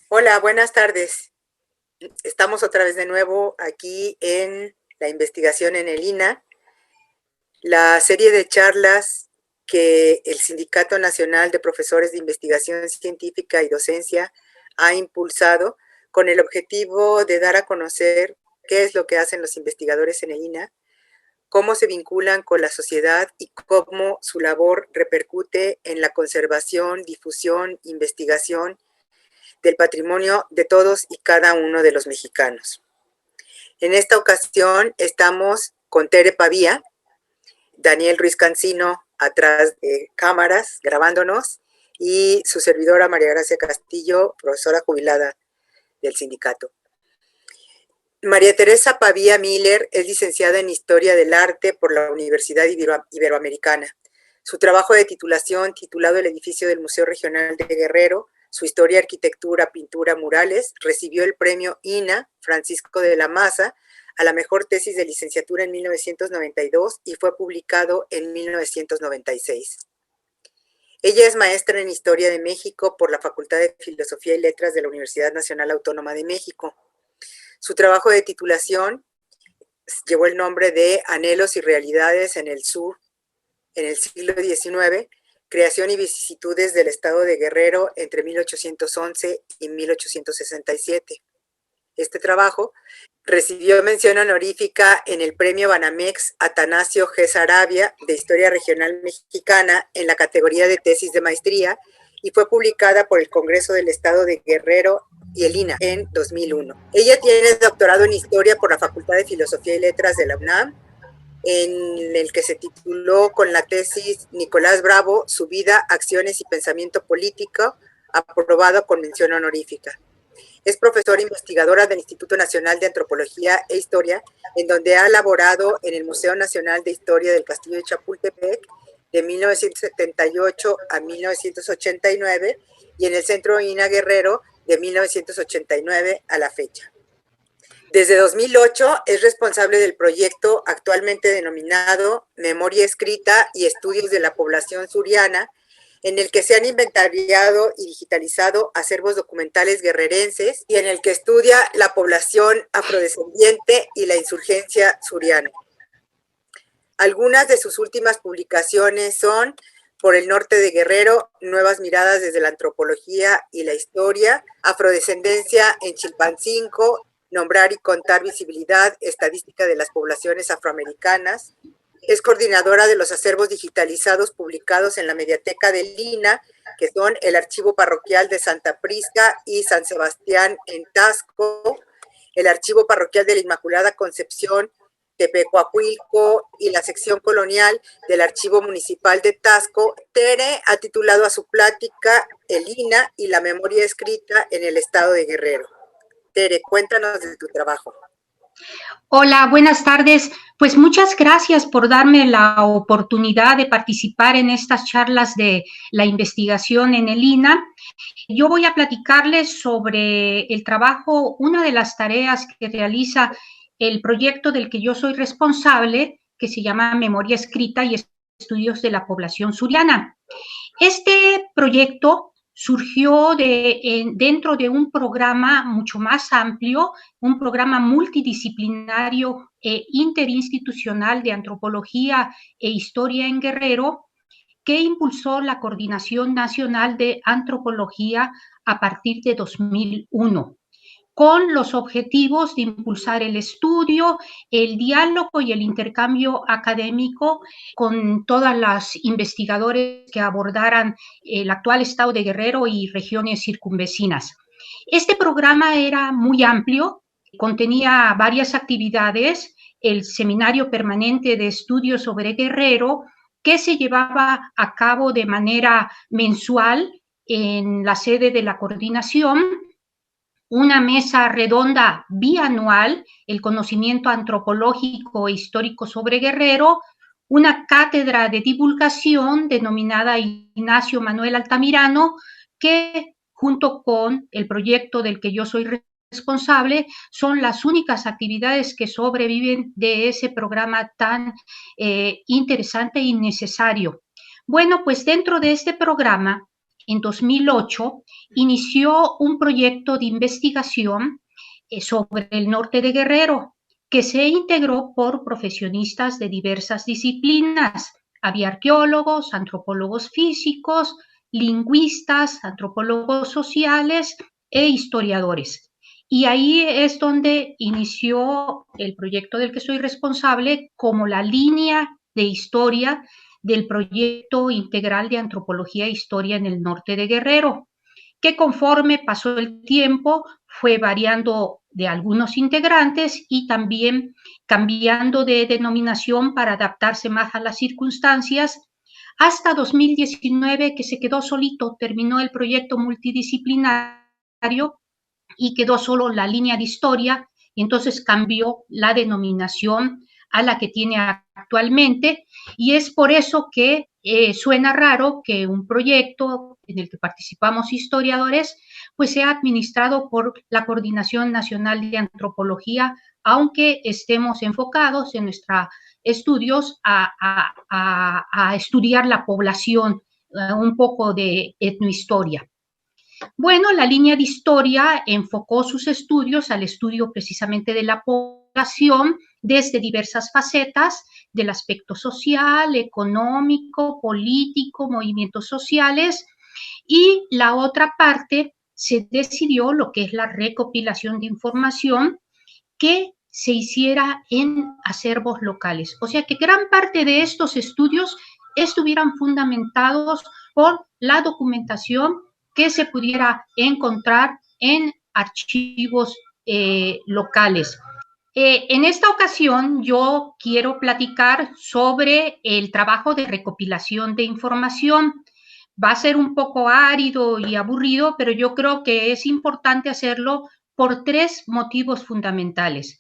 Hola, buenas tardes. Estamos otra vez de nuevo aquí en la investigación en el INA, la serie de charlas que el Sindicato Nacional de Profesores de Investigación Científica y Docencia ha impulsado con el objetivo de dar a conocer qué es lo que hacen los investigadores en el INA, cómo se vinculan con la sociedad y cómo su labor repercute en la conservación, difusión, investigación del patrimonio de todos y cada uno de los mexicanos. En esta ocasión estamos con Tere Pavía, Daniel Ruiz Cancino atrás de cámaras grabándonos y su servidora María Gracia Castillo, profesora jubilada del sindicato. María Teresa Pavía Miller es licenciada en Historia del Arte por la Universidad Iberoamericana. Su trabajo de titulación, titulado El edificio del Museo Regional de Guerrero, su historia, arquitectura, pintura, murales, recibió el premio INA Francisco de la Maza a la mejor tesis de licenciatura en 1992 y fue publicado en 1996. Ella es maestra en Historia de México por la Facultad de Filosofía y Letras de la Universidad Nacional Autónoma de México. Su trabajo de titulación llevó el nombre de Anhelos y Realidades en el Sur en el siglo XIX, creación y vicisitudes del estado de Guerrero entre 1811 y 1867. Este trabajo recibió mención honorífica en el premio Banamex Atanasio G. Saravia de Historia Regional Mexicana en la categoría de tesis de maestría y fue publicada por el Congreso del Estado de Guerrero y el INA en 2001. Ella tiene doctorado en Historia por la Facultad de Filosofía y Letras de la UNAM, en el que se tituló con la tesis Nicolás Bravo, Su vida, acciones y pensamiento político, aprobado con mención honorífica. Es profesora investigadora del Instituto Nacional de Antropología e Historia, en donde ha laborado en el Museo Nacional de Historia del Castillo de Chapultepec de 1978 a 1989 y en el Centro INA Guerrero de 1989 a la fecha. Desde 2008 es responsable del proyecto actualmente denominado Memoria Escrita y Estudios de la Población Suriana, en el que se han inventariado y digitalizado acervos documentales guerrerenses y en el que estudia la población afrodescendiente y la insurgencia suriana. Algunas de sus últimas publicaciones son Por el norte de Guerrero, nuevas miradas desde la antropología y la historia, Afrodescendencia en Chilpancingo, Nombrar y contar visibilidad, estadística de las poblaciones afroamericanas. Es coordinadora de los acervos digitalizados publicados en la Mediateca del INA, que son el Archivo Parroquial de Santa Prisca y San Sebastián en Tasco, el Archivo Parroquial de la Inmaculada Concepción, Tepecuacuilco y la sección colonial del Archivo Municipal de Tasco. Tere ha titulado a su plática El INA y la memoria escrita en el estado de Guerrero. Tere, cuéntanos de tu trabajo. Hola, buenas tardes. Pues muchas gracias por darme la oportunidad de participar en estas charlas de la investigación en el INA. Yo voy a platicarles sobre el trabajo, una de las tareas que realiza el proyecto del que yo soy responsable, que se llama Memoria Escrita y Estudios de la Población Suriana. Este proyecto surgió dentro de un programa mucho más amplio, un programa multidisciplinario e interinstitucional de antropología e historia en Guerrero, que impulsó la Coordinación Nacional de Antropología a partir de 2001, con los objetivos de impulsar el estudio, el diálogo y el intercambio académico con todas las investigadores que abordaran el actual estado de Guerrero y regiones circunvecinas. Este programa era muy amplio, contenía varias actividades, el Seminario Permanente de Estudios sobre Guerrero, que se llevaba a cabo de manera mensual en la sede de la coordinación, una mesa redonda bianual, el conocimiento antropológico e histórico sobre Guerrero, una cátedra de divulgación denominada Ignacio Manuel Altamirano, que junto con el proyecto del que yo soy responsable, son las únicas actividades que sobreviven de ese programa tan interesante y necesario. Bueno, pues dentro de este programa en 2008, inició un proyecto de investigación sobre el norte de Guerrero, que se integró por profesionistas de diversas disciplinas. Había arqueólogos, antropólogos físicos, lingüistas, antropólogos sociales e historiadores. Y ahí es donde inició el proyecto del que soy responsable como la línea de historia del proyecto integral de antropología e historia en el norte de Guerrero, que conforme pasó el tiempo fue variando de algunos integrantes y también cambiando de denominación para adaptarse más a las circunstancias, hasta 2019 que se quedó solito, terminó el proyecto multidisciplinario y quedó solo la línea de historia, y entonces cambió la denominación a la que tiene actualmente, y es por eso que suena raro que un proyecto en el que participamos historiadores pues sea administrado por la Coordinación Nacional de Antropología, aunque estemos enfocados en nuestros estudios a estudiar la población, un poco de etnohistoria. Bueno, la línea de historia enfocó sus estudios al estudio precisamente de la población desde diversas facetas del aspecto social, económico, político, movimientos sociales, y la otra parte se decidió lo que es la recopilación de información que se hiciera en acervos locales. O sea que gran parte de estos estudios estuvieran fundamentados por la documentación que se pudiera encontrar en archivos locales. En esta ocasión yo quiero platicar sobre el trabajo de recopilación de información. Va a ser un poco árido y aburrido, pero yo creo que es importante hacerlo por tres motivos fundamentales.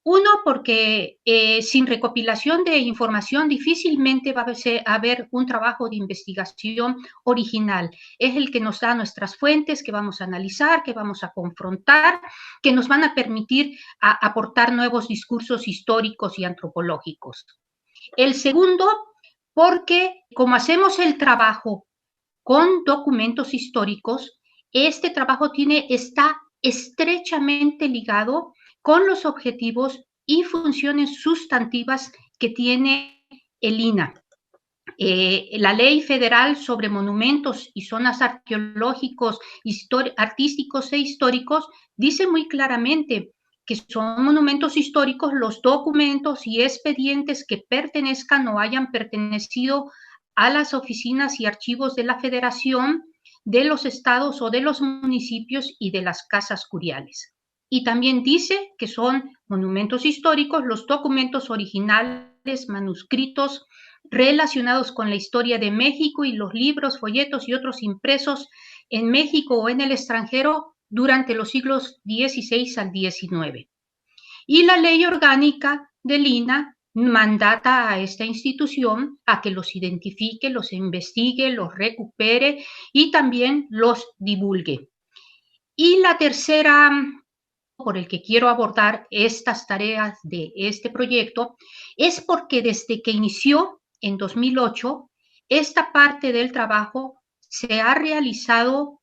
Uno, porque sin recopilación de información difícilmente va a haber un trabajo de investigación original. Es el que nos da nuestras fuentes, que vamos a analizar, que vamos a confrontar, que nos van a permitir aportar nuevos discursos históricos y antropológicos. El segundo, porque como hacemos el trabajo con documentos históricos, este trabajo está estrechamente ligado con los objetivos y funciones sustantivas que tiene el INAH. La Ley Federal sobre Monumentos y Zonas Arqueológicos, Artísticos e Históricos dice muy claramente que son monumentos históricos los documentos y expedientes que pertenezcan o hayan pertenecido a las oficinas y archivos de la Federación, de los estados o de los municipios y de las casas curiales. Y también dice que son monumentos históricos los documentos originales, manuscritos, relacionados con la historia de México y los libros, folletos y otros impresos en México o en el extranjero durante los siglos XVI al XIX. Y la ley orgánica del INAH mandata a esta institución a que los identifique, los investigue, los recupere y también los divulgue. Y la tercera, por el que quiero abordar estas tareas de este proyecto, es porque desde que inició en 2008, esta parte del trabajo se ha realizado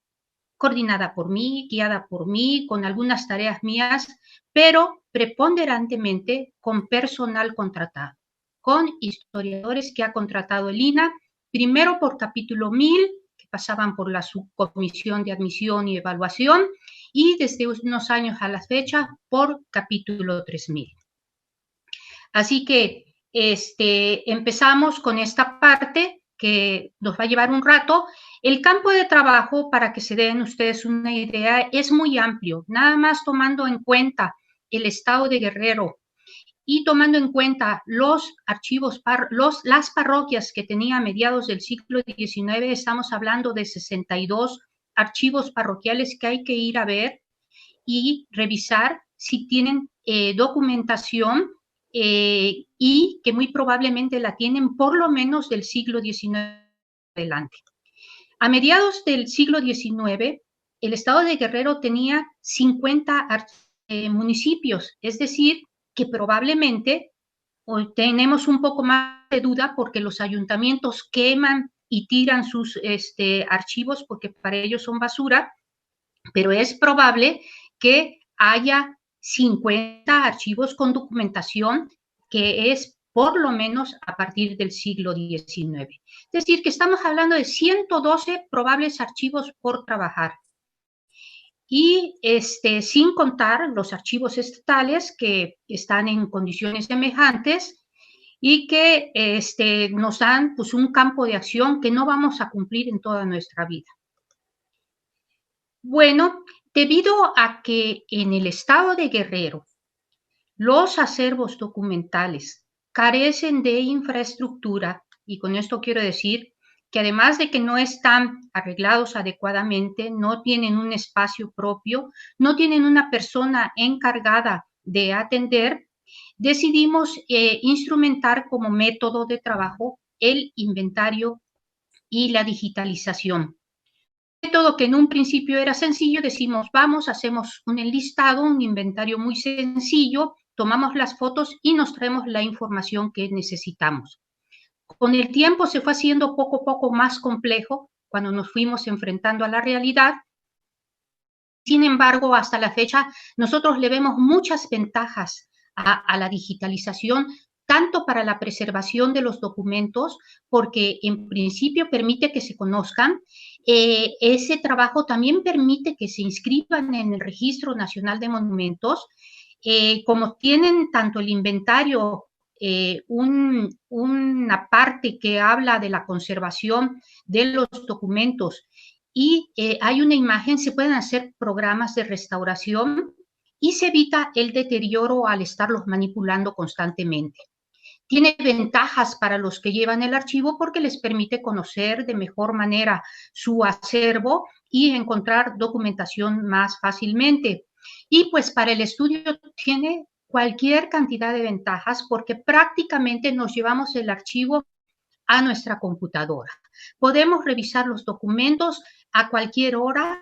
coordinada por mí, guiada por mí, con algunas tareas mías, pero preponderantemente con personal contratado, con historiadores que ha contratado el INAH, primero por capítulo 1000, que pasaban por la subcomisión de admisión y evaluación, y desde unos años a la fecha por capítulo 3000. Así que empezamos con esta parte que nos va a llevar un rato. El campo de trabajo, para que se den ustedes una idea, es muy amplio, nada más tomando en cuenta el estado de Guerrero y tomando en cuenta los archivos, las parroquias que tenía a mediados del siglo XIX, estamos hablando de 62 archivos parroquiales que hay que ir a ver y revisar si tienen documentación y que muy probablemente la tienen por lo menos del siglo XIX adelante. A mediados del siglo XIX, el estado de Guerrero tenía 50 municipios, es decir, que probablemente hoy tenemos un poco más de duda porque los ayuntamientos queman y tiran sus archivos porque para ellos son basura, pero es probable que haya 50 archivos con documentación que es por lo menos a partir del siglo XIX. Es decir, que estamos hablando de 112 probables archivos por trabajar. Y sin contar los archivos estatales que están en condiciones semejantes y que nos dan pues, un campo de acción que no vamos a cumplir en toda nuestra vida. Bueno, debido a que en el estado de Guerrero los acervos documentales carecen de infraestructura, y con esto quiero decir que además de que no están arreglados adecuadamente, no tienen un espacio propio, no tienen una persona encargada de atender, decidimos instrumentar como método de trabajo el inventario y la digitalización. Método que en un principio era sencillo, decimos, vamos, hacemos un enlistado, un inventario muy sencillo, tomamos las fotos y nos traemos la información que necesitamos. Con el tiempo se fue haciendo poco a poco más complejo cuando nos fuimos enfrentando a la realidad. Sin embargo, hasta la fecha, nosotros le vemos muchas ventajas a la digitalización, tanto para la preservación de los documentos, porque en principio permite que se conozcan. Ese trabajo también permite que se inscriban en el Registro Nacional de Monumentos. Como tienen tanto el inventario, una parte que habla de la conservación de los documentos y hay una imagen, se pueden hacer programas de restauración y se evita el deterioro al estarlos manipulando constantemente. Tiene ventajas para los que llevan el archivo porque les permite conocer de mejor manera su acervo y encontrar documentación más fácilmente. Y pues para el estudio tiene cualquier cantidad de ventajas porque prácticamente nos llevamos el archivo a nuestra computadora. Podemos revisar los documentos a cualquier hora,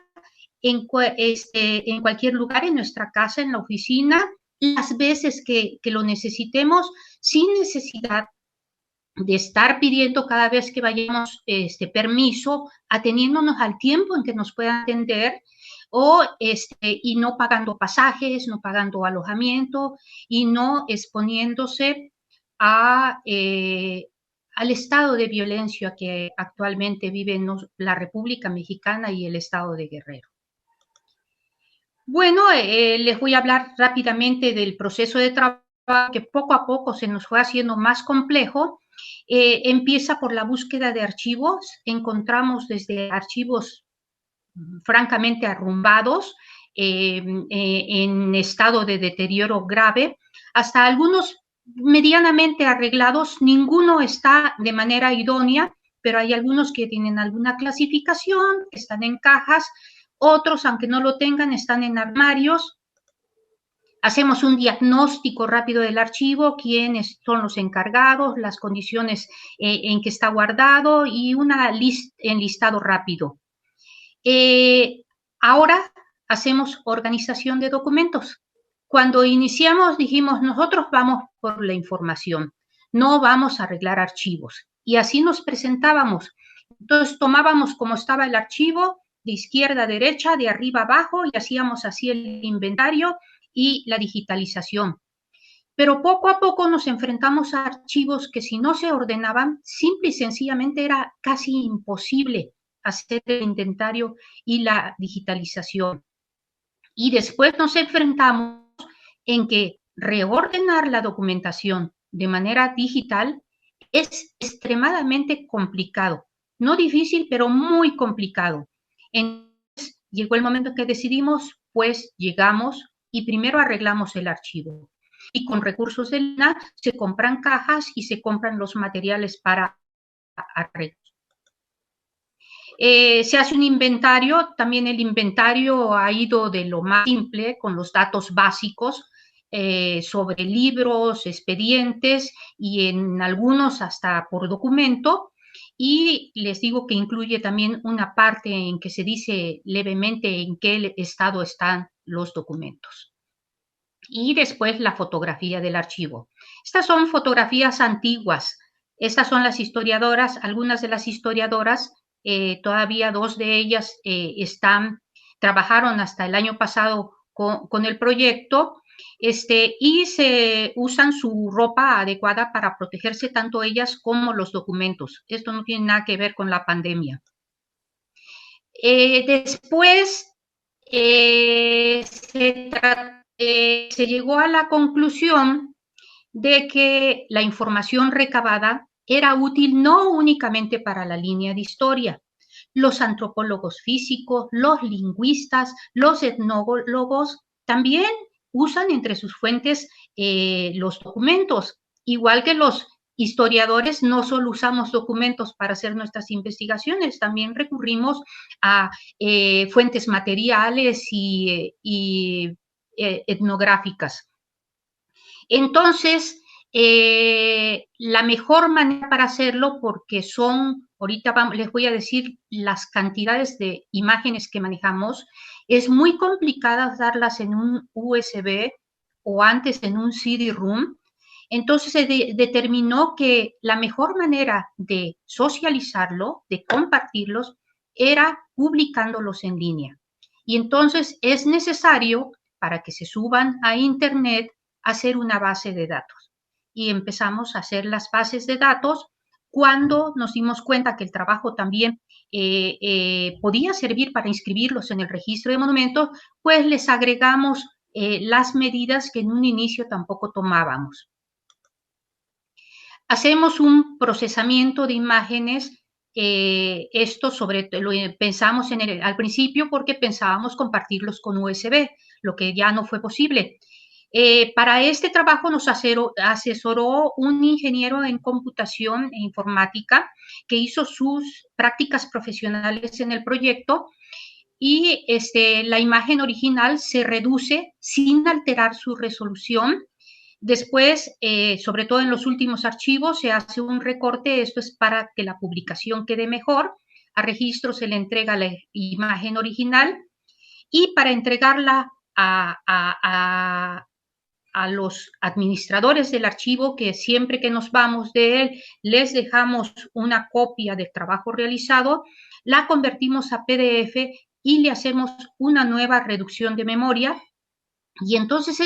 en cualquier lugar, en nuestra casa, en la oficina, las veces que lo necesitemos, sin necesidad de estar pidiendo cada vez que vayamos permiso, ateniéndonos al tiempo en que nos puedan atender, y no pagando pasajes, no pagando alojamiento y no exponiéndose a, al estado de violencia que actualmente vive la República Mexicana y el estado de Guerrero. Bueno, les voy a hablar rápidamente del proceso de trabajo que poco a poco se nos fue haciendo más complejo. Empieza por la búsqueda de archivos. Encontramos desde archivos francamente arrumbados, en estado de deterioro grave, hasta algunos medianamente arreglados. Ninguno está de manera idónea, pero hay algunos que tienen alguna clasificación, están en cajas, otros, aunque no lo tengan, están en armarios. Hacemos un diagnóstico rápido del archivo, quiénes son los encargados, las condiciones en que está guardado y un enlistado rápido. Ahora hacemos organización de documentos. Cuando iniciamos dijimos, nosotros vamos por la información, no vamos a arreglar archivos. Y así nos presentábamos. Entonces tomábamos como estaba el archivo, de izquierda a derecha, de arriba a abajo, y hacíamos así el inventario y la digitalización. Pero poco a poco nos enfrentamos a archivos que si no se ordenaban, simple y sencillamente era casi imposible hacer el inventario y la digitalización. Y después nos enfrentamos en que reordenar la documentación de manera digital es extremadamente complicado. No difícil, pero muy complicado. Entonces, llegó el momento que decidimos, pues llegamos y primero arreglamos el archivo. Y con recursos de INAH se compran cajas y se compran los materiales para arreglar. Se hace un inventario, también el inventario ha ido de lo más simple, con los datos básicos, sobre libros, expedientes y en algunos hasta por documento. Y les digo que incluye también una parte en que se dice levemente en qué estado están los documentos. Y después la fotografía del archivo. Estas son fotografías antiguas. Estas son las historiadoras, algunas de las historiadoras, todavía 2 de ellas trabajaron hasta el año pasado con el proyecto, y se usan su ropa adecuada para protegerse tanto ellas como los documentos. Esto no tiene nada que ver con la pandemia. Después se llegó a la conclusión de que la información recabada era útil no únicamente para la línea de historia. Los antropólogos físicos, los lingüistas, los etnólogos también usan entre sus fuentes los documentos, igual que los historiadores no solo usamos documentos para hacer nuestras investigaciones, también recurrimos a fuentes materiales y etnográficas. Entonces, la mejor manera para hacerlo, porque ahorita les voy a decir las cantidades de imágenes que manejamos, es muy complicado darlas en un USB o antes en un CD-ROOM. Entonces se determinó que la mejor manera de socializarlo, de compartirlos, era publicándolos en línea. Y entonces es necesario, para que se suban a Internet, hacer una base de datos. Y empezamos a hacer las bases de datos cuando nos dimos cuenta que el trabajo también podía servir para inscribirlos en el registro de monumentos, pues les agregamos las medidas que en un inicio tampoco tomábamos. Hacemos un procesamiento de imágenes. Esto sobre lo pensamos al principio porque pensábamos compartirlos con USB, lo que ya no fue posible. Para este trabajo nos asesoró un ingeniero en computación e informática que hizo sus prácticas profesionales en el proyecto y la imagen original se reduce sin alterar su resolución. Después, sobre todo en los últimos archivos, se hace un recorte. Esto es para que la publicación quede mejor. A registro se le entrega la imagen original y para entregarla a los administradores del archivo, que siempre que nos vamos de él les dejamos una copia del trabajo realizado, la convertimos a PDF y le hacemos una nueva reducción de memoria. Y entonces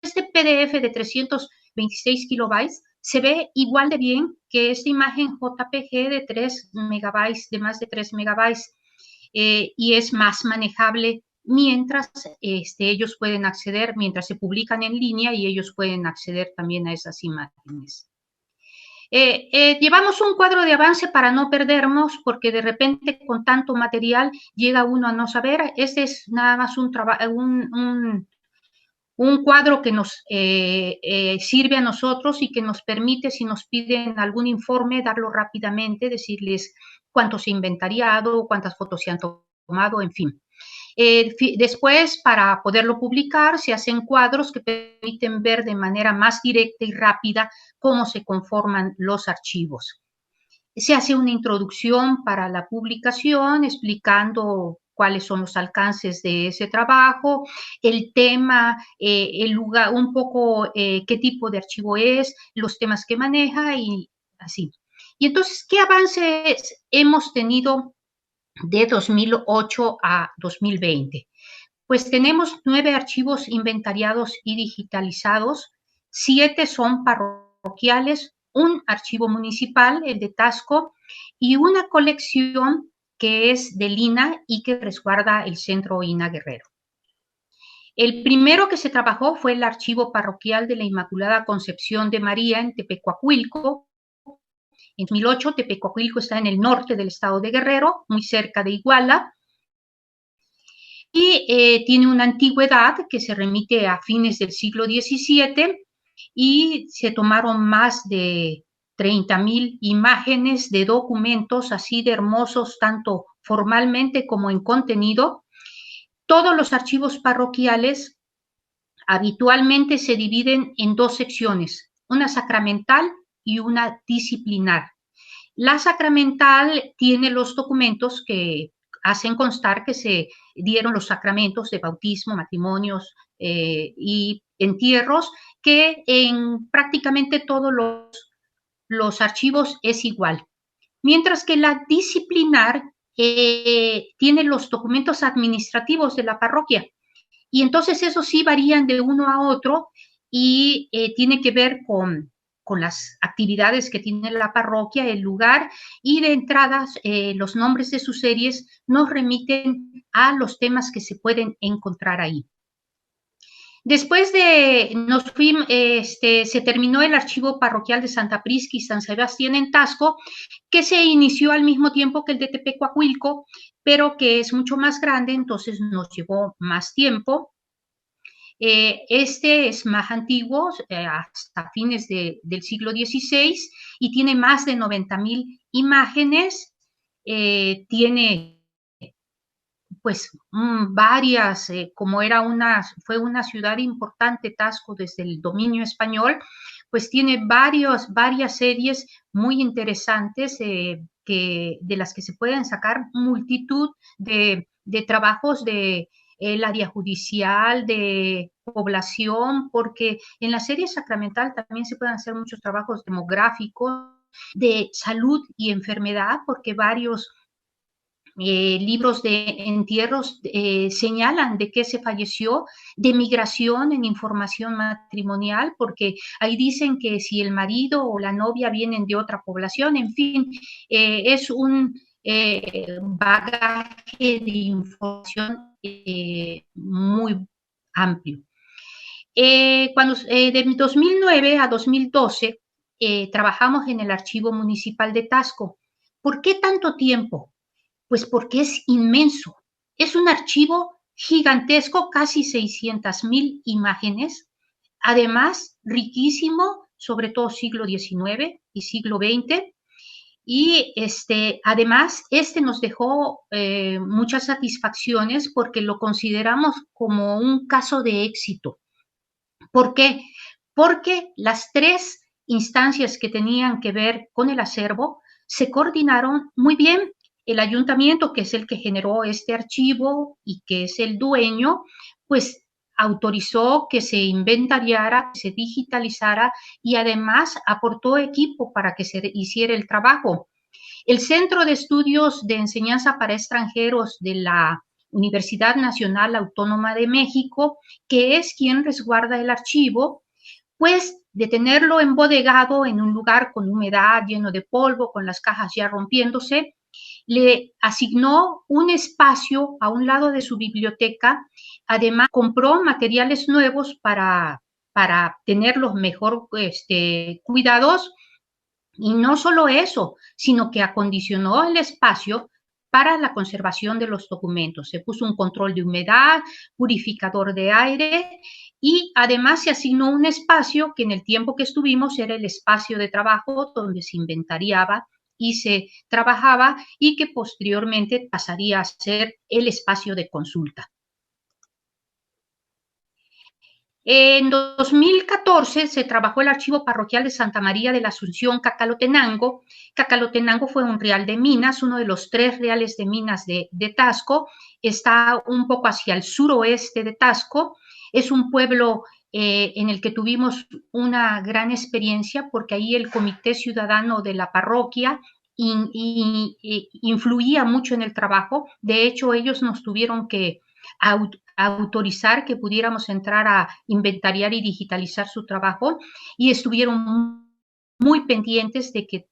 este PDF de 326 kilobytes se ve igual de bien que esta imagen JPG de 3 megabytes, de más de 3 megabytes, y es más manejable mientras ellos pueden acceder, mientras se publican en línea y ellos pueden acceder también a esas imágenes. Llevamos un cuadro de avance para no perdernos, porque de repente con tanto material llega uno a no saber. Este es nada más un cuadro que nos sirve a nosotros y que nos permite, si nos piden algún informe, darlo rápidamente, decirles cuánto se ha inventariado, cuántas fotos se han tomado, en fin. Después, para poderlo publicar, se hacen cuadros que permiten ver de manera más directa y rápida cómo se conforman los archivos. Se hace una introducción para la publicación explicando cuáles son los alcances de ese trabajo, el tema, el lugar, un poco qué tipo de archivo es, los temas que maneja y así. Y entonces, ¿qué avances hemos tenido de 2008 a 2020? Pues tenemos 9 archivos inventariados y digitalizados, 7 son parroquiales, un archivo municipal, el de Tasco, y una colección que es del INA y que resguarda el Centro INA Guerrero. El primero que se trabajó fue el archivo parroquial de la Inmaculada Concepción de María en Tepecuacuilco. En 2008, Tepecuacuilco está en el norte del estado de Guerrero, muy cerca de Iguala, y tiene una antigüedad que se remite a fines del siglo XVII y se tomaron más de 30,000 imágenes de documentos así de hermosos, tanto formalmente como en contenido. Todos los archivos parroquiales habitualmente se dividen en 2 secciones, una sacramental y una disciplinar. La sacramental tiene los documentos que hacen constar que se dieron los sacramentos de bautismo, matrimonios y entierros, que en prácticamente todos los archivos es igual. Mientras que la disciplinar tiene los documentos administrativos de la parroquia. Y entonces esos sí varían de uno a otro y tiene que ver con las actividades que tiene la parroquia, el lugar, y de entradas los nombres de sus series nos remiten a los temas que se pueden encontrar ahí. Después de, se terminó el archivo parroquial de Santa Prisca y San Sebastián en Tasco, que se inició al mismo tiempo que el de Tepecuacuilco, pero que es mucho más grande, entonces nos llevó más tiempo. Este es más antiguo, hasta fines del siglo XVI, y tiene más de 90,000 imágenes. Tiene pues varias, como fue una ciudad importante, Tasco, desde el dominio español, pues tiene varias series muy interesantes de las que se pueden sacar multitud de trabajos de el área judicial, de población, porque en la serie sacramental también se pueden hacer muchos trabajos demográficos, de salud y enfermedad, porque varios libros de entierros señalan de qué se falleció, de migración en información matrimonial, porque ahí dicen que si el marido o la novia vienen de otra población, en fin, es un bagaje de información muy amplio. De 2009 a 2012 trabajamos en el Archivo Municipal de Tasco. ¿Por qué tanto tiempo? Pues porque es inmenso. Es un archivo gigantesco, casi 600,000 imágenes, además riquísimo, sobre todo siglo XIX y siglo XX. Y además, nos dejó muchas satisfacciones porque lo consideramos como un caso de éxito. ¿Por qué? Porque las tres instancias que tenían que ver con el acervo se coordinaron muy bien. El ayuntamiento, que es el que generó este archivo y que es el dueño, pues autorizó que se inventariara, que se digitalizara y además aportó equipo para que se hiciera el trabajo. El Centro de Estudios de Enseñanza para Extranjeros de la Universidad Nacional Autónoma de México, que es quien resguarda el archivo, pues de tenerlo embodegado en un lugar con humedad, lleno de polvo, con las cajas ya rompiéndose, le asignó un espacio a un lado de su biblioteca. Además, compró materiales nuevos para tenerlos mejor cuidados. Y no solo eso, sino que acondicionó el espacio para la conservación de los documentos. Se puso un control de humedad, purificador de aire y además se asignó un espacio que en el tiempo que estuvimos era el espacio de trabajo donde se inventariaba y se trabajaba y que posteriormente pasaría a ser el espacio de consulta. En 2014 se trabajó el archivo parroquial de Santa María de la Asunción, Cacalotenango. Cacalotenango fue un real de minas, uno de los 3 reales de minas de Tasco. Está un poco hacia el suroeste de Tasco. Es un pueblo en el que tuvimos una gran experiencia porque ahí el comité ciudadano de la parroquia influía mucho en el trabajo. De hecho, ellos nos tuvieron que autorizar que pudiéramos entrar a inventariar y digitalizar su trabajo y estuvieron muy pendientes de que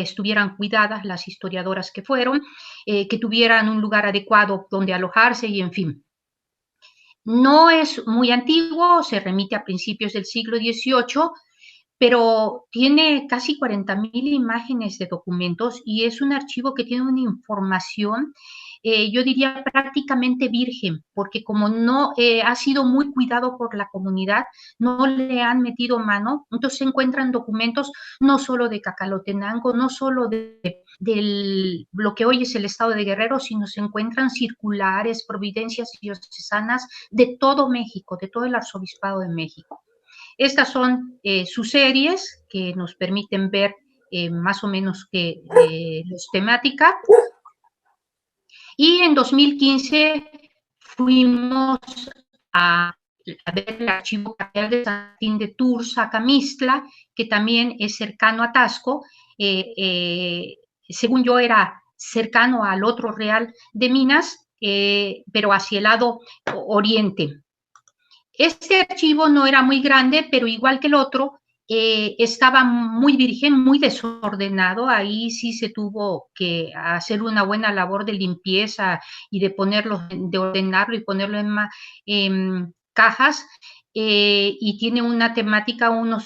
estuvieran cuidadas las historiadoras que fueron, que tuvieran un lugar adecuado donde alojarse y en fin. No es muy antiguo, se remite a principios del siglo XVIII, pero tiene casi 40,000 imágenes de documentos y es un archivo que tiene una información, yo diría prácticamente virgen, porque como no ha sido muy cuidado por la comunidad, no le han metido mano, entonces se encuentran documentos no solo de Cacalotenango, no solo de lo que hoy es el estado de Guerrero, sino se encuentran circulares, providencias diocesanas de todo México, de todo el arzobispado de México. Estas son sus series que nos permiten ver más o menos las temáticas. Y en 2015 fuimos a a ver el archivo parroquial de San Martín de Tours, Acamistla, que también es cercano a Tasco, según yo era cercano al otro real de Minas, pero hacia el lado oriente. Este archivo no era muy grande, pero igual que el otro, estaba muy virgen, muy desordenado. Ahí sí se tuvo que hacer una buena labor de limpieza y de ponerlo, de ordenarlo y ponerlo en cajas. Y tiene una temática, unos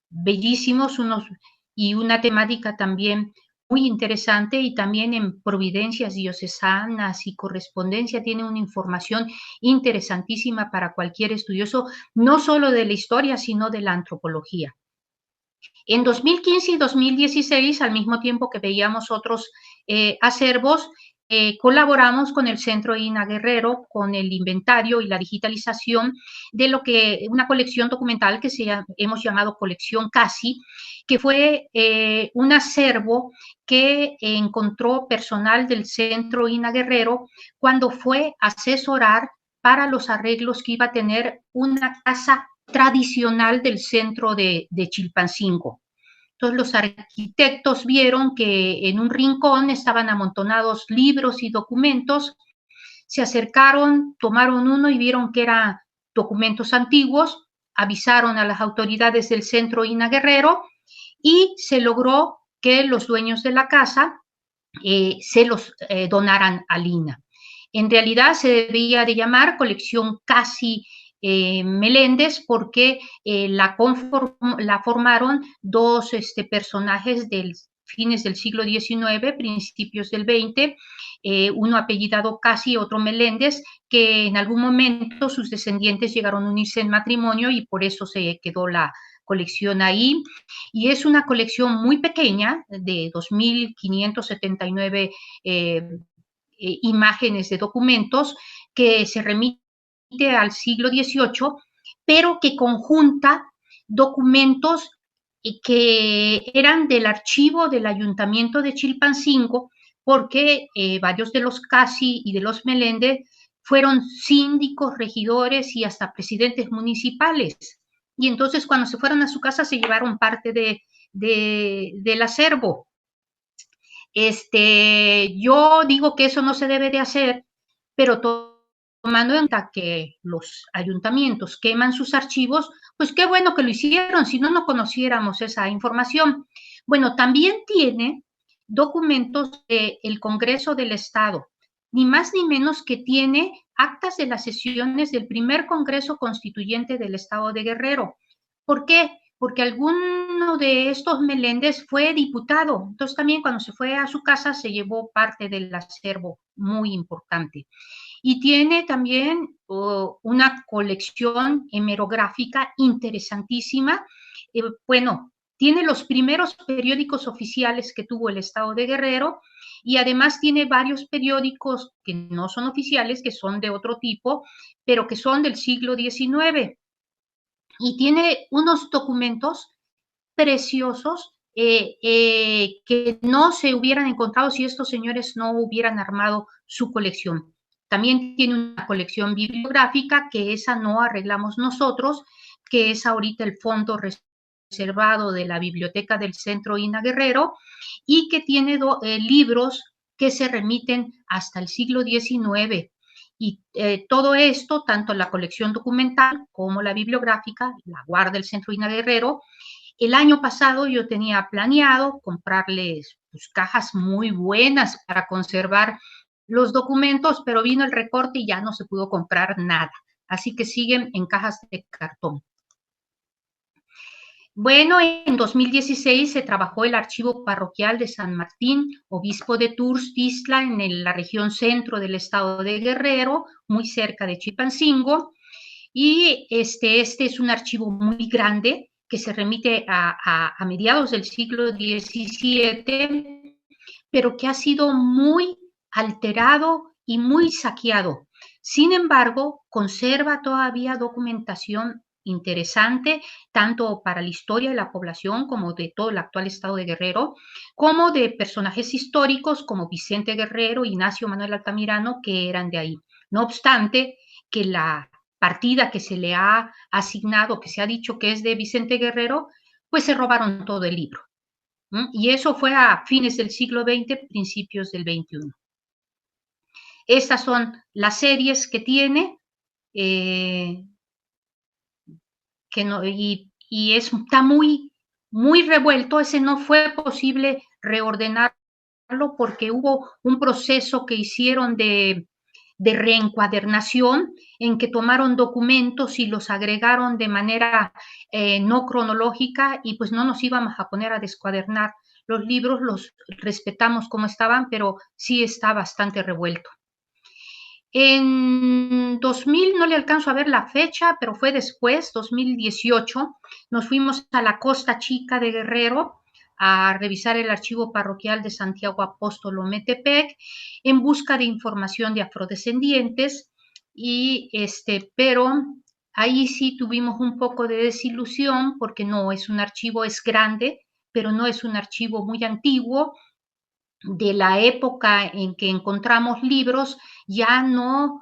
bellísimos, y una temática también muy interesante, y también en providencias diocesanas y correspondencia tiene una información interesantísima para cualquier estudioso, no solo de la historia, sino de la antropología. En 2015 y 2016, al mismo tiempo que veíamos otros acervos, colaboramos con el Centro INA Guerrero, con el inventario y la digitalización de lo que una colección documental que hemos llamado Colección CASI, que fue un acervo que encontró personal del Centro INA Guerrero cuando fue a asesorar para los arreglos que iba a tener una casa tradicional del centro de Chilpancingo. Entonces los arquitectos vieron que en un rincón estaban amontonados libros y documentos, se acercaron, tomaron uno y vieron que eran documentos antiguos, avisaron a las autoridades del centro INA Guerrero y se logró que los dueños de la casa se los donaran al INA. En realidad se debía de llamar colección Casi Meléndez, porque la formaron dos personajes del fines del siglo XIX, principios del XX, uno apellidado Casi, otro Meléndez, que en algún momento sus descendientes llegaron a unirse en matrimonio y por eso se quedó la colección ahí. Y es una colección muy pequeña, de 2.579 imágenes de documentos, que se remite al siglo XVIII, pero que conjunta documentos que eran del archivo del Ayuntamiento de Chilpancingo, porque varios de los Casi y de los Meléndez fueron síndicos, regidores y hasta presidentes municipales. Y entonces cuando se fueron a su casa se llevaron parte del acervo. Yo digo que eso no se debe de hacer, pero tomando en cuenta que los ayuntamientos queman sus archivos, pues qué bueno que lo hicieron, si no, no conociéramos esa información. Bueno, también tiene documentos del Congreso del Estado, ni más ni menos que tiene actas de las sesiones del primer Congreso Constituyente del Estado de Guerrero. ¿Por qué? Porque alguno de estos Meléndez fue diputado, entonces también cuando se fue a su casa se llevó parte del acervo muy importante. Y tiene también una colección hemerográfica interesantísima. Bueno, tiene los primeros periódicos oficiales que tuvo el Estado de Guerrero y además tiene varios periódicos que no son oficiales, que son de otro tipo, pero que son del siglo XIX. Y tiene unos documentos preciosos que no se hubieran encontrado si estos señores no hubieran armado su colección. También tiene una colección bibliográfica que esa no arreglamos nosotros, que es ahorita el fondo reservado de la Biblioteca del Centro INA Guerrero, y que tiene libros que se remiten hasta el siglo XIX. Y todo esto, tanto la colección documental como la bibliográfica, la guarda el Centro INA Guerrero. El año pasado yo tenía planeado comprarles pues, cajas muy buenas para conservar los documentos, pero vino el recorte y ya no se pudo comprar nada. Así que siguen en cajas de cartón. Bueno, en 2016 se trabajó el archivo parroquial de San Martín, obispo de Tours, Tistla, en la región centro del estado de Guerrero, muy cerca de Chilpancingo. Y este es un archivo muy grande que se remite a mediados del siglo XVII, pero que ha sido muy alterado y muy saqueado. Sin embargo, conserva todavía documentación interesante, tanto para la historia de la población como de todo el actual estado de Guerrero, como de personajes históricos como Vicente Guerrero, Ignacio Manuel Altamirano, que eran de ahí. No obstante, que la partida que se le ha asignado, que se ha dicho que es de Vicente Guerrero, pues se robaron todo el libro. Y eso fue a fines del siglo XX, principios del XXI. Estas son las series que tiene, que no, y está muy revuelto. Ese no fue posible reordenarlo porque hubo un proceso que hicieron de reencuadernación en que tomaron documentos y los agregaron de manera no cronológica, y pues no nos íbamos a poner a descuadernar los libros, los respetamos como estaban, pero sí está bastante revuelto. En 2000, no le alcanzo a ver la fecha, pero fue después, 2018, nos fuimos a la Costa Chica de Guerrero a revisar el archivo parroquial de Santiago Apóstolo Metepec en busca de información de afrodescendientes, pero ahí sí tuvimos un poco de desilusión porque no es un archivo, es grande, pero no es un archivo muy antiguo. De la época en que encontramos libros, ya no,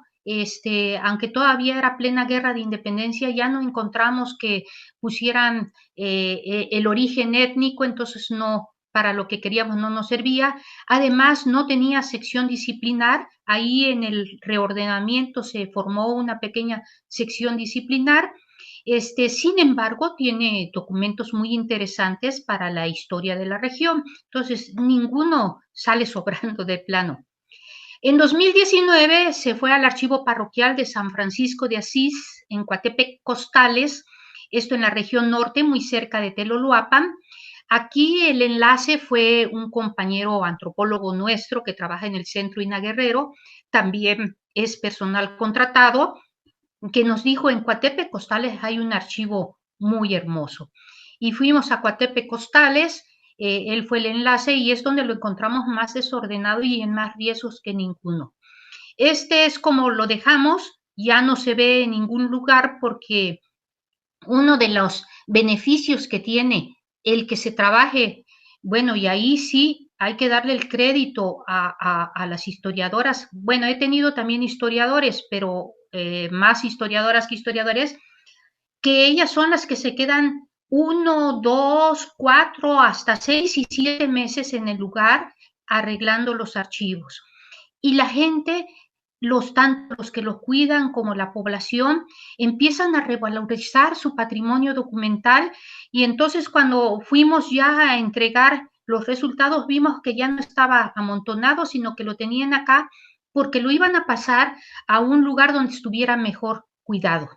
aunque todavía era plena guerra de independencia, ya no encontramos que pusieran el origen étnico, entonces no, para lo que queríamos no nos servía. Además, no tenía sección disciplinar. Ahí en el reordenamiento se formó una pequeña sección disciplinar. Sin embargo, tiene documentos muy interesantes para la historia de la región. Entonces, ninguno sale sobrando de plano. En 2019 se fue al archivo parroquial de San Francisco de Asís, en Coatepec Costales, esto en la región norte, muy cerca de Teloluapan. Aquí el enlace fue un compañero antropólogo nuestro que trabaja en el Centro Ina Guerrero, también es personal contratado, que nos dijo: en Coatepe Costales hay un archivo muy hermoso. Y fuimos a Coatepe Costales, él fue el enlace y es donde lo encontramos más desordenado y en más riesgos que ninguno. Este es como lo dejamos, ya no se ve en ningún lugar porque uno de los beneficios que tiene el que se trabaje, bueno, y ahí sí hay que darle el crédito a las historiadoras. Bueno, he tenido también historiadores, pero más historiadoras que historiadores, que ellas son las que se quedan 1, 2, 4, hasta 6 y 7 meses en el lugar arreglando los archivos. Y la gente, tanto los que los cuidan como la población, empiezan a revalorizar su patrimonio documental, y entonces cuando fuimos ya a entregar los resultados vimos que ya no estaba amontonado, sino que lo tenían acá porque lo iban a pasar a un lugar donde estuviera mejor cuidado.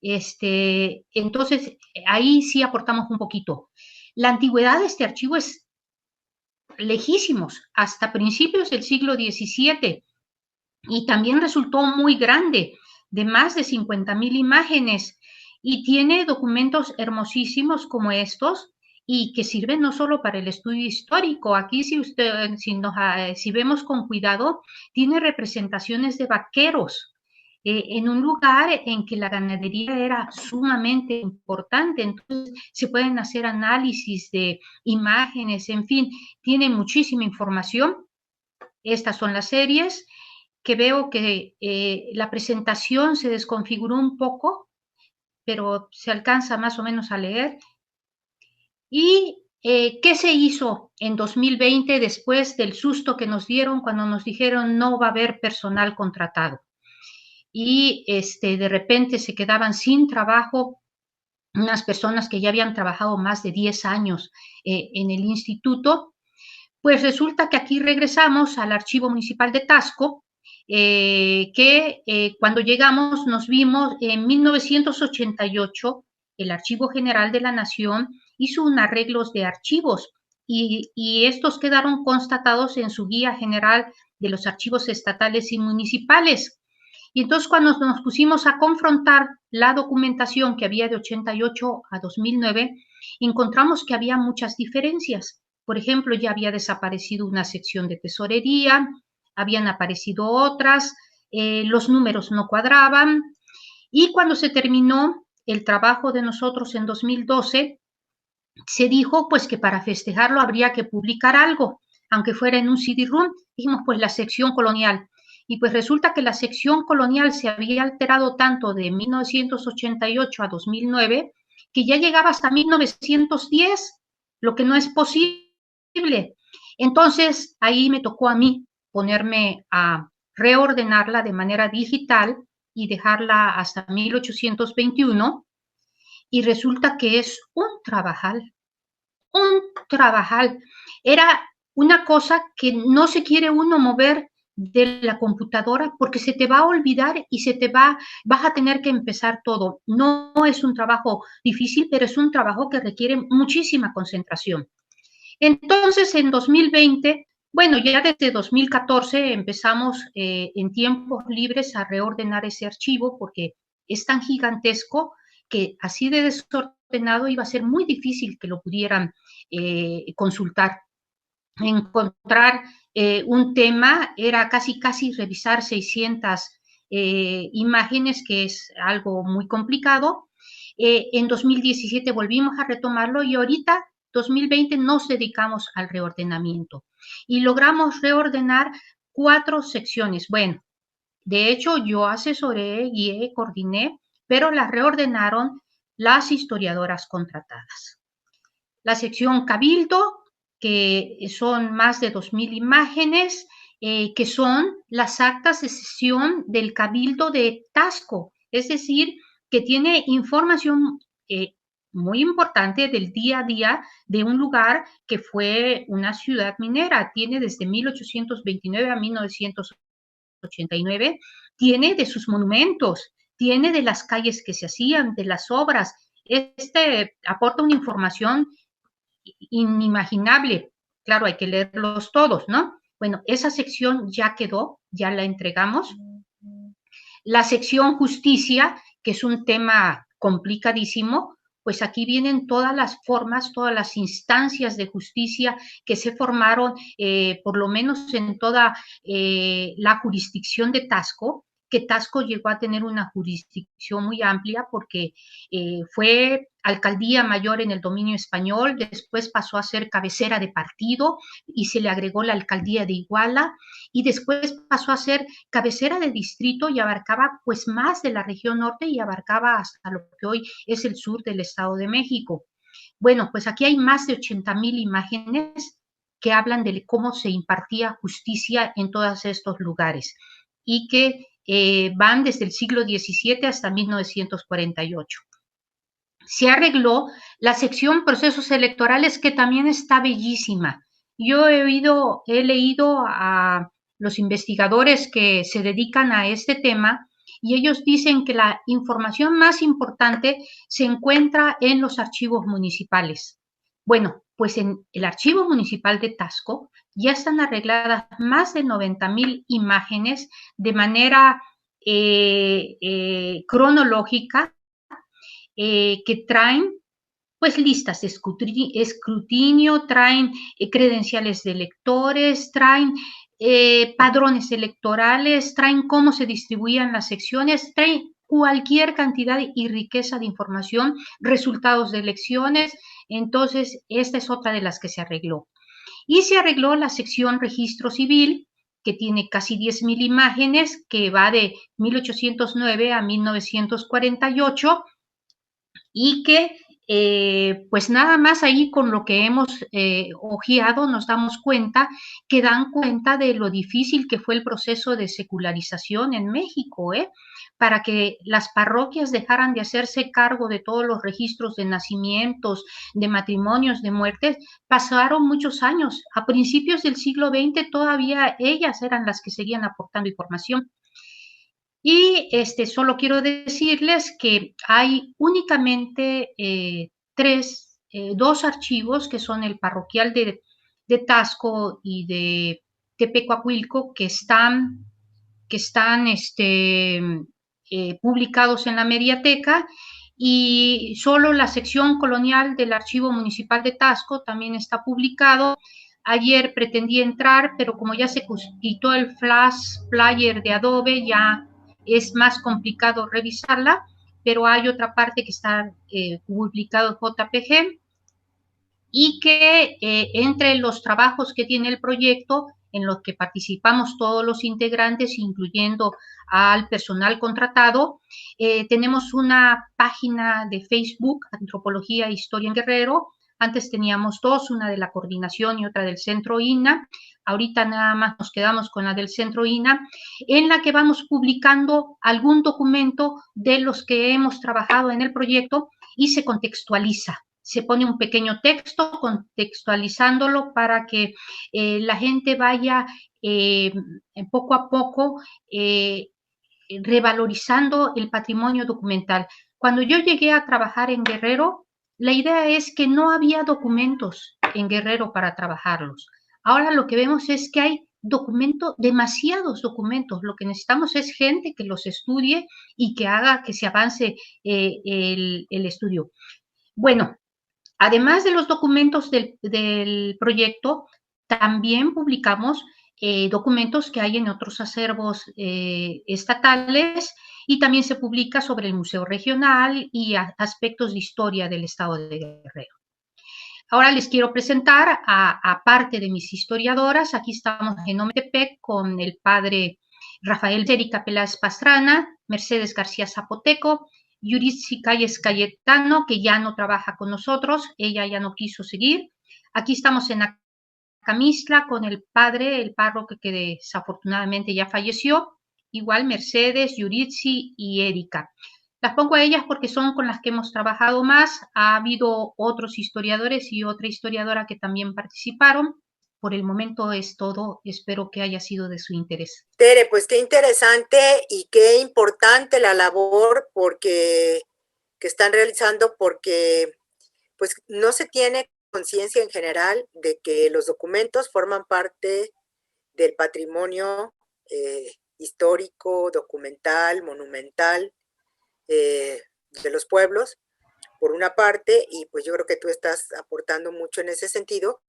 Entonces, ahí sí aportamos un poquito. La antigüedad de este archivo es lejísimos, hasta principios del siglo XVII, y también resultó muy grande, de más de 50,000 imágenes, y tiene documentos hermosísimos como estos, y que sirven no solo para el estudio histórico. Aquí si vemos con cuidado, tiene representaciones de vaqueros, en un lugar en que la ganadería era sumamente importante. Entonces se pueden hacer análisis de imágenes, en fin, tiene muchísima información. Estas son las series, que veo que la presentación se desconfiguró un poco, pero se alcanza más o menos a leer. ¿Y qué se hizo en 2020 después del susto que nos dieron cuando nos dijeron no va a haber personal contratado? Y de repente se quedaban sin trabajo unas personas que ya habían trabajado más de 10 años en el instituto. Pues resulta que aquí regresamos al Archivo Municipal de Taxco, que cuando llegamos nos vimos en 1988, el Archivo General de la Nación hizo un arreglo de archivos, y estos quedaron constatados en su Guía General de los Archivos Estatales y Municipales. Y entonces cuando nos pusimos a confrontar la documentación que había de 88 a 2009, encontramos que había muchas diferencias. Por ejemplo, ya había desaparecido una sección de tesorería, habían aparecido otras, los números no cuadraban, y cuando se terminó el trabajo de nosotros en 2012, se dijo pues que para festejarlo habría que publicar algo, aunque fuera en un CD-ROOM. Dijimos pues la sección colonial, y pues resulta que la sección colonial se había alterado tanto de 1988 a 2009 que ya llegaba hasta 1910, lo que no es posible. Entonces, ahí me tocó a mí ponerme a reordenarla de manera digital y dejarla hasta 1821, y resulta que es un trabajal. Era una cosa que no se quiere uno mover de la computadora porque se te va a olvidar y vas a tener que empezar todo. No es un trabajo difícil, pero es un trabajo que requiere muchísima concentración. Entonces, en 2020, bueno, ya desde 2014 empezamos en tiempos libres a reordenar ese archivo porque es tan gigantesco que así de desordenado iba a ser muy difícil que lo pudieran consultar. Encontrar un tema era casi revisar 600 imágenes, que es algo muy complicado. En 2017 volvimos a retomarlo y ahorita 2020 nos dedicamos al reordenamiento y logramos reordenar 4 secciones. Bueno, de hecho yo asesoré, guié, coordiné, pero las reordenaron las historiadoras contratadas. La sección Cabildo, que son más de 2.000 imágenes, que son las actas de sesión del Cabildo de Tasco, es decir, que tiene información muy importante del día a día de un lugar que fue una ciudad minera. Tiene desde 1829 a 1989, tiene de sus monumentos, tiene de las calles que se hacían, de las obras. Aporta una información inimaginable. Claro, hay que leerlos todos, ¿no? Bueno, esa sección ya quedó, ya la entregamos. La sección justicia, que es un tema complicadísimo, pues aquí vienen todas las formas, todas las instancias de justicia que se formaron, por lo menos en toda la jurisdicción de Tasco, que Tasco llegó a tener una jurisdicción muy amplia porque fue alcaldía mayor en el dominio español, después pasó a ser cabecera de partido y se le agregó la alcaldía de Iguala, y después pasó a ser cabecera de distrito y abarcaba pues más de la región norte y abarcaba hasta lo que hoy es el sur del Estado de México. Bueno, pues aquí hay más de 80,000 imágenes que hablan de cómo se impartía justicia en todos estos lugares y que van desde el siglo XVII hasta 1948. Se arregló la sección procesos electorales, que también está bellísima. Yo he leído a los investigadores que se dedican a este tema y ellos dicen que la información más importante se encuentra en los archivos municipales. Bueno, pues en el archivo municipal de Tasco ya están arregladas más de 90,000 imágenes de manera cronológica, que traen pues listas de escrutinio, traen credenciales de electores, traen padrones electorales, traen cómo se distribuían las secciones, traen cualquier cantidad y riqueza de información, resultados de elecciones. Entonces, esta es otra de las que se arregló. Y se arregló la sección registro civil, que tiene casi 10,000 imágenes, que va de 1809 a 1948, y que pues nada más ahí con lo que hemos ojeado nos damos cuenta que dan cuenta de lo difícil que fue el proceso de secularización en México, para que las parroquias dejaran de hacerse cargo de todos los registros de nacimientos, de matrimonios, de muertes. Pasaron muchos años. A principios del siglo XX todavía ellas eran las que seguían aportando información. Y solo quiero decirles que hay únicamente dos archivos, que son el parroquial de Tasco y de Tepecuacuilco, que están publicados en la mediateca, y solo la sección colonial del Archivo Municipal de Tasco también está publicado. Ayer pretendí entrar, pero como ya se quitó el flash player de Adobe, ya es más complicado revisarla, pero hay otra parte que está publicado en JPG, y que entre los trabajos que tiene el proyecto en los que participamos todos los integrantes, incluyendo al personal contratado. Tenemos una página de Facebook, Antropología e Historia en Guerrero. Antes teníamos dos, una de la coordinación y otra del Centro INA. Ahorita nada más nos quedamos con la del Centro INA, en la que vamos publicando algún documento de los que hemos trabajado en el proyecto y se contextualiza. Se pone un pequeño texto contextualizándolo para que la gente vaya poco a poco revalorizando el patrimonio documental. Cuando yo llegué a trabajar en Guerrero, la idea es que no había documentos en Guerrero para trabajarlos. Ahora lo que vemos es que hay documentos, demasiados documentos. Lo que necesitamos es gente que los estudie y que haga que se avance el estudio. Bueno, además de los documentos del proyecto, también publicamos documentos que hay en otros acervos estatales y también se publica sobre el Museo Regional y aspectos de historia del Estado de Guerrero. Ahora les quiero presentar a parte de mis historiadoras. Aquí estamos en Ometepec con el padre Rafael Erika Peláez Pastrana, Mercedes García Zapoteco, Yuritsi Calles Cayetano, que ya no trabaja con nosotros, ella ya no quiso seguir. Aquí estamos en Acamistla con el padre, el párroco que desafortunadamente ya falleció, igual Mercedes, Yuritsi y Erika. Las pongo a ellas porque son con las que hemos trabajado más. Ha habido otros historiadores y otra historiadora que también participaron. Por el momento es todo. Espero que haya sido de su interés. Tere, pues qué interesante y qué importante la labor que están realizando, porque pues no se tiene conciencia en general de que los documentos forman parte del patrimonio histórico, documental, monumental de los pueblos, por una parte, y pues yo creo que tú estás aportando mucho en ese sentido,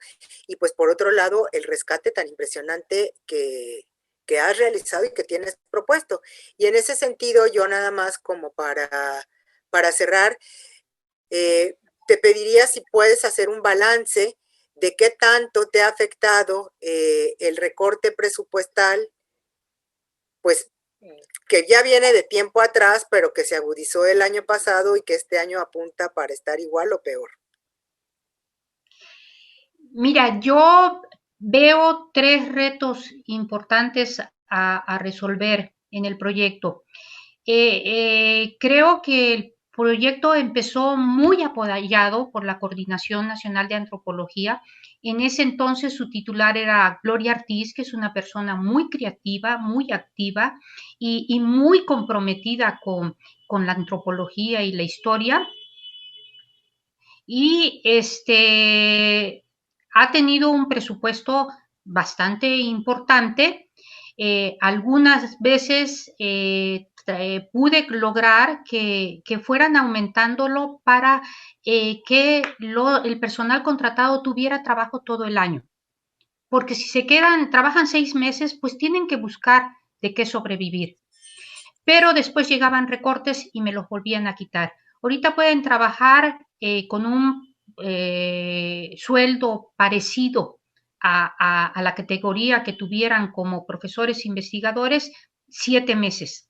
y pues por otro lado, el rescate tan impresionante que has realizado y que tienes propuesto. Y en ese sentido, yo nada más como para cerrar, te pediría si puedes hacer un balance de qué tanto te ha afectado el recorte presupuestal, pues que ya viene de tiempo atrás, pero que se agudizó el año pasado y que este año apunta para estar igual o peor. Mira, yo veo tres retos importantes a resolver en el proyecto. Creo que el proyecto empezó muy apoyado por la Coordinación Nacional de Antropología. En ese entonces su titular era Gloria Ortiz, que es una persona muy creativa, muy activa y muy comprometida con la antropología y la historia. Y ha tenido un presupuesto bastante importante. Algunas veces pude lograr que fueran aumentándolo para que el personal contratado tuviera trabajo todo el año. Porque si trabajan 6 meses, pues tienen que buscar de qué sobrevivir. Pero después llegaban recortes y me los volvían a quitar. Ahorita pueden trabajar con un sueldo parecido a la categoría que tuvieran como profesores investigadores 7 meses.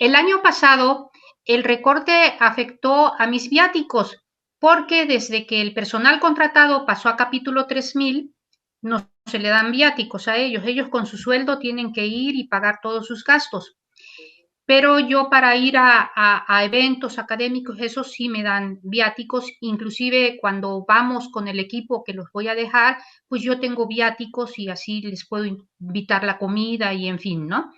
El año pasado el recorte afectó a mis viáticos porque desde que el personal contratado pasó a capítulo 3000 no se le dan viáticos a ellos. Ellos con su sueldo tienen que ir y pagar todos sus gastos. Pero yo para ir a eventos académicos, eso sí me dan viáticos, inclusive cuando vamos con el equipo que los voy a dejar, pues yo tengo viáticos y así les puedo invitar la comida y en fin, ¿no?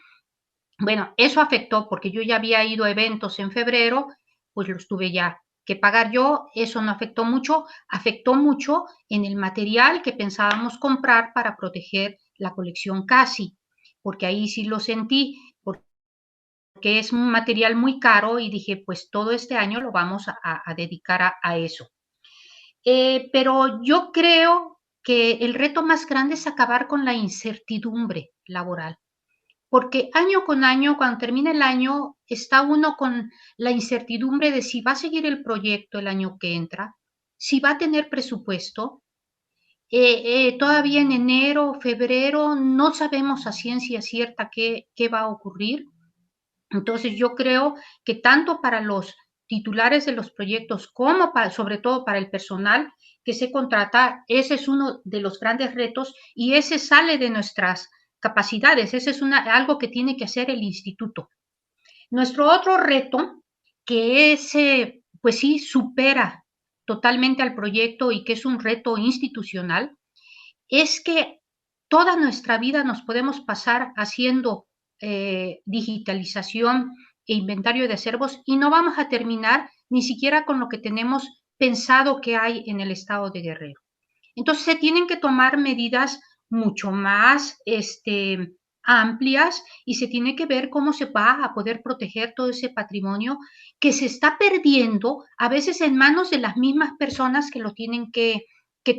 Bueno, eso afectó porque yo ya había ido a eventos en febrero, pues los tuve ya que pagar yo, eso no afectó mucho en el material que pensábamos comprar para proteger la colección CASI, porque ahí sí lo sentí, que es un material muy caro y dije, pues todo este año lo vamos a dedicar a eso. Pero yo creo que el reto más grande es acabar con la incertidumbre laboral, porque año con año, cuando termina el año, está uno con la incertidumbre de si va a seguir el proyecto el año que entra, si va a tener presupuesto, Todavía en enero, febrero, no sabemos a ciencia cierta qué va a ocurrir. Entonces yo creo que tanto para los titulares de los proyectos como sobre todo para el personal que se contrata, ese es uno de los grandes retos y ese sale de nuestras capacidades, ese es algo que tiene que hacer el instituto. Nuestro otro reto, que ese, pues sí, supera totalmente al proyecto y que es un reto institucional, es que toda nuestra vida nos podemos pasar haciendo digitalización e inventario de acervos y no vamos a terminar ni siquiera con lo que tenemos pensado que hay en el estado de Guerrero. Entonces se tienen que tomar medidas mucho más amplias y se tiene que ver cómo se va a poder proteger todo ese patrimonio que se está perdiendo a veces en manos de las mismas personas que lo tienen que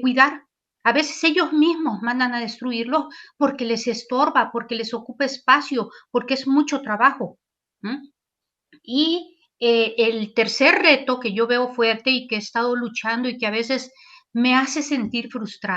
cuidar. A veces ellos mismos mandan a destruirlo porque les estorba, porque les ocupa espacio, porque es mucho trabajo. ¿Mm? Y el tercer reto que yo veo fuerte y que he estado luchando y que a veces me hace sentir frustrada